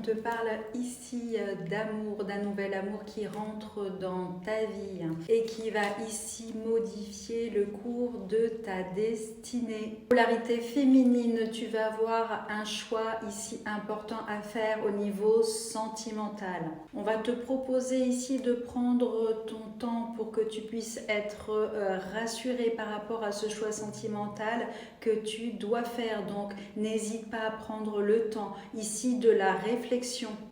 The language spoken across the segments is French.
te parle ici d'amour, d'un nouvel amour qui rentre dans ta vie et qui va ici modifier le cours de ta destinée. Polarité féminine, tu vas avoir un choix ici important à faire au niveau sentimental. On va te proposer ici de prendre ton temps pour que tu puisses être rassuré par rapport à ce choix sentimental que tu dois faire. Donc n'hésite pas à prendre le temps ici de la réflexion.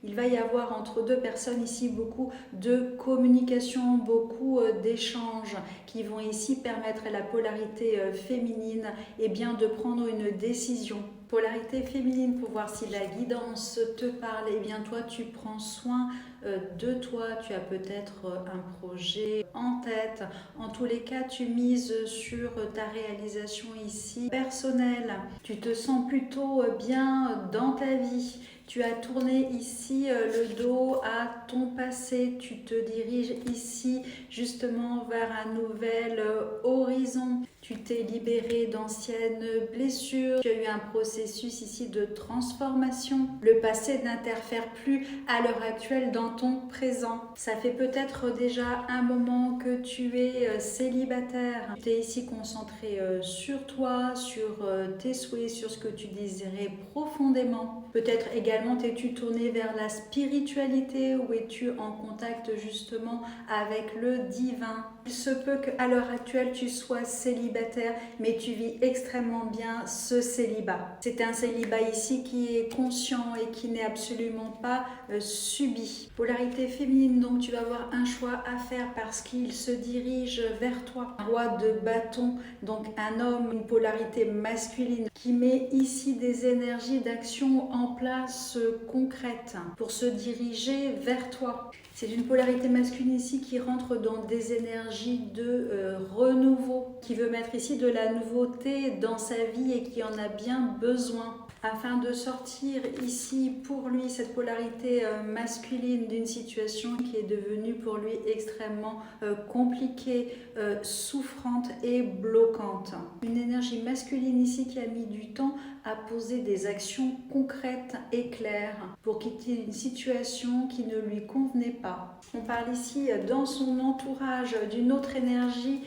Il va y avoir entre deux personnes ici beaucoup de communication, beaucoup d'échanges qui vont ici permettre à la polarité féminine de prendre une décision. Polarité féminine, pour voir si la guidance te parle, toi tu prends soin de toi, tu as peut-être un projet en tête. En tous les cas, tu mises sur ta réalisation ici personnelle. Tu te sens plutôt bien dans ta vie. Tu as tourné ici le dos à ton passé. Tu te diriges ici justement vers un nouvel horizon. Tu t'es libéré d'anciennes blessures. Tu as eu un processus ici de transformation. Le passé n'interfère plus à l'heure actuelle dans ton présent. Ça fait peut-être déjà un moment que tu es célibataire. Tu es ici concentré sur toi, sur tes souhaits, sur ce que tu désirais profondément. Peut-être également t'es-tu tourné vers la spiritualité ou es-tu en contact justement avec le divin. Il se peut qu'à l'heure actuelle tu sois célibataire, mais tu vis extrêmement bien ce célibat. C'est un célibat ici qui est conscient et qui n'est absolument pas subi. Polarité féminine, donc tu vas avoir un choix à faire parce qu'il se dirige vers toi. Un roi de bâton, donc un homme, une polarité masculine qui met ici des énergies d'action en place concrètes pour se diriger vers toi. C'est une polarité masculine ici qui rentre dans des énergies de renouveau, qui veut mettre ici de la nouveauté dans sa vie et qui en a bien besoin. Afin de sortir ici pour lui cette polarité masculine d'une situation qui est devenue pour lui extrêmement compliquée, souffrante et bloquante. Une énergie masculine ici qui a mis du temps à poser des actions concrètes et claires pour quitter une situation qui ne lui convenait pas. On parle ici dans son entourage d'une autre énergie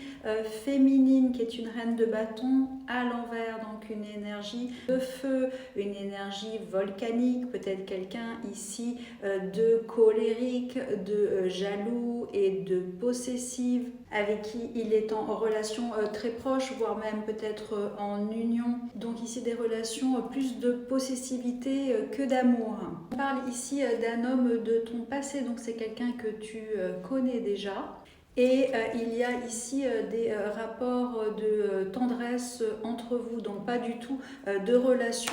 féminine qui est une reine de bâton à l'envers, donc une énergie de feu, une énergie volcanique, peut-être quelqu'un ici de colérique, de jaloux et de possessive, avec qui il est en relation très proche, voire même peut-être en union. Donc ici des relations plus de possessivité que d'amour. On parle ici d'un homme de ton passé, donc c'est quelqu'un que tu connais déjà. Et il y a ici des rapports de tendresse entre vous, donc pas du tout de relations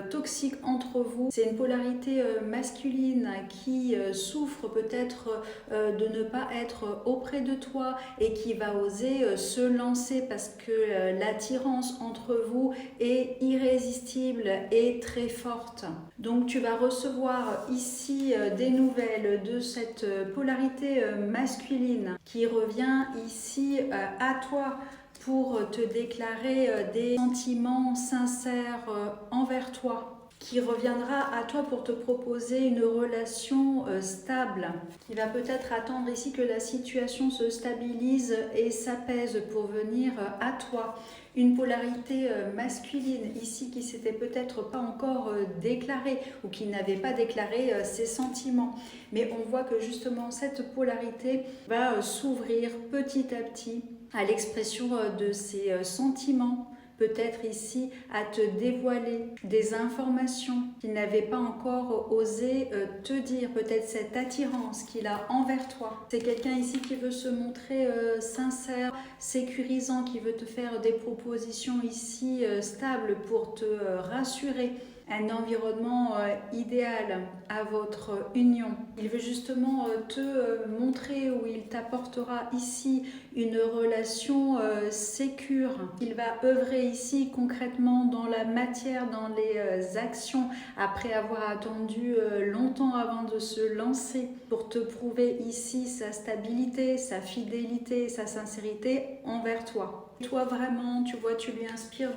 toxiques entre vous. C'est une polarité masculine qui souffre peut-être de ne pas être auprès de toi et qui va oser se lancer parce que l'attirance entre vous est irrésistible et très forte. Donc tu vas recevoir ici des nouvelles de cette polarité masculine qui revient ici à toi pour te déclarer des sentiments sincères envers toi, qui reviendra à toi pour te proposer une relation stable, qui va peut-être attendre ici que la situation se stabilise et s'apaise pour venir à toi. Une polarité masculine ici qui s'était peut-être pas encore déclarée ou qui n'avait pas déclaré ses sentiments. Mais on voit que justement cette polarité va s'ouvrir petit à petit à l'expression de ses sentiments. Peut-être ici à te dévoiler des informations qu'il n'avait pas encore osé te dire, peut-être cette attirance qu'il a envers toi. C'est quelqu'un ici qui veut se montrer sincère, sécurisant, qui veut te faire des propositions ici stables pour te rassurer. Un environnement idéal à votre union. Il veut justement te montrer où il t'apportera ici une relation sécure. Il va œuvrer ici concrètement dans la matière, dans les actions, après avoir attendu longtemps avant de se lancer pour te prouver ici sa stabilité, sa fidélité, sa sincérité envers toi. Toi vraiment, tu vois, tu lui inspires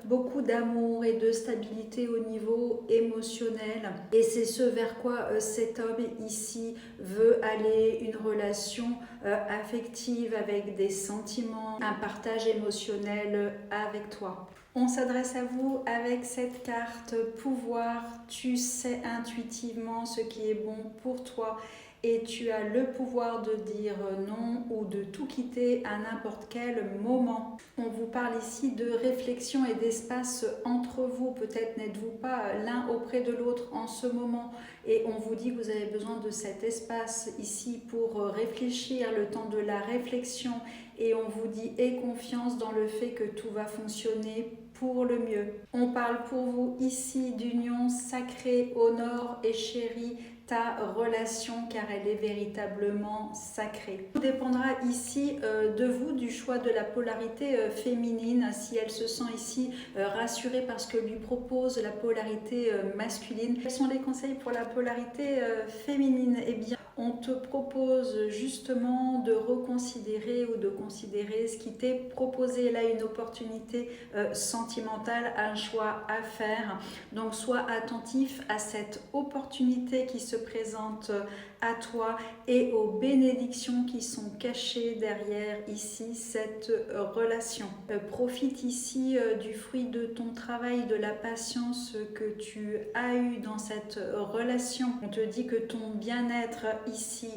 beaucoup d'amour et de stabilité au niveau émotionnel. Et c'est ce vers quoi cet homme ici veut aller, une relation affective avec des sentiments, un partage émotionnel avec toi. On s'adresse à vous avec cette carte pouvoir. Tu sais intuitivement ce qui est bon pour toi et tu as le pouvoir de dire non ou de tout quitter à n'importe quel moment. On vous parle ici de réflexion et d'espace entre vous. Peut-être n'êtes-vous pas l'un auprès de l'autre en ce moment et on vous dit que vous avez besoin de cet espace ici pour réfléchir, le temps de la réflexion, et on vous dit aie confiance dans le fait que tout va fonctionner pour le mieux. On parle pour vous ici d'union sacrée, honore et chérie ta relation car elle est véritablement sacrée. Tout dépendra ici de vous, du choix de la polarité féminine, si elle se sent ici rassurée par ce que lui propose la polarité masculine. Quels sont les conseils pour la polarité féminine? Eh bien, on te propose justement de reconsidérer ou de considérer ce qui t'est proposé. Là, une opportunité sentimentale, un choix à faire. Donc, sois attentif à cette opportunité qui se présente à toi et aux bénédictions qui sont cachées derrière ici cette relation. Profite ici du fruit de ton travail, de la patience que tu as eue dans cette relation. On te dit que ton bien-être ici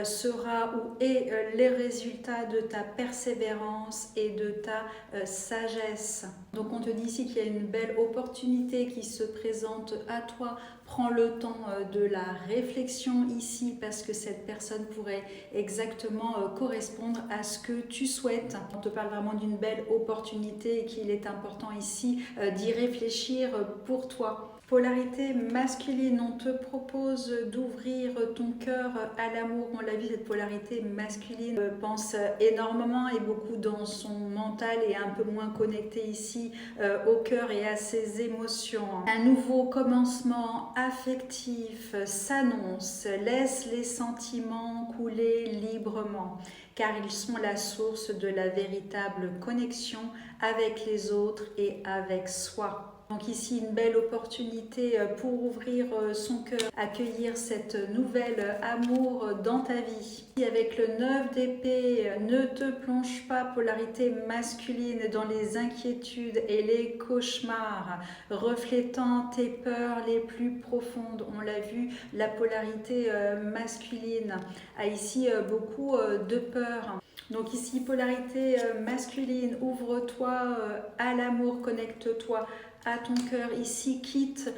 sera ou est les résultats de ta persévérance et de ta sagesse. Donc on te dit ici qu'il y a une belle opportunité qui se présente à toi. Prends le temps de la réflexion ici parce que cette personne pourrait exactement correspondre à ce que tu souhaites. On te parle vraiment d'une belle opportunité et qu'il est important ici d'y réfléchir pour toi. Polarité masculine, on te propose d'ouvrir ton cœur à l'amour. On l'a vu, cette polarité masculine pense énormément et beaucoup dans son mental et un peu moins connecté ici au cœur et à ses émotions. Un nouveau commencement affectif s'annonce. Laisse les sentiments couler librement car ils sont la source de la véritable connexion avec les autres et avec soi. Donc ici, une belle opportunité pour ouvrir son cœur, accueillir cette nouvelle amour dans ta vie. Avec le 9 d'épée, ne te plonge pas, polarité masculine, dans les inquiétudes et les cauchemars, reflétant tes peurs les plus profondes. On l'a vu, la polarité masculine a ici beaucoup de peur. Donc ici, polarité masculine, ouvre-toi à l'amour, connecte-toi à ton cœur. Ici, quitte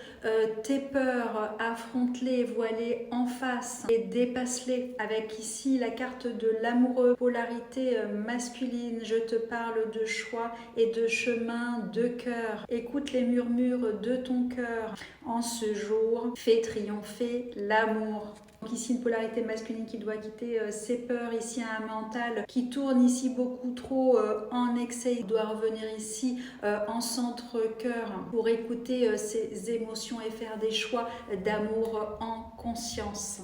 tes peurs, affronte-les, vois-les en face et dépasse-les. Avec ici la carte de l'amoureux, polarité masculine, je te parle de choix et de chemin de cœur. Écoute les murmures de ton cœur. En ce jour, fais triompher l'amour. Donc ici, une polarité masculine qui doit quitter ses peurs, ici un mental qui tourne ici beaucoup trop en excès. Il doit revenir ici en centre-cœur pour écouter ses émotions et faire des choix d'amour en conscience.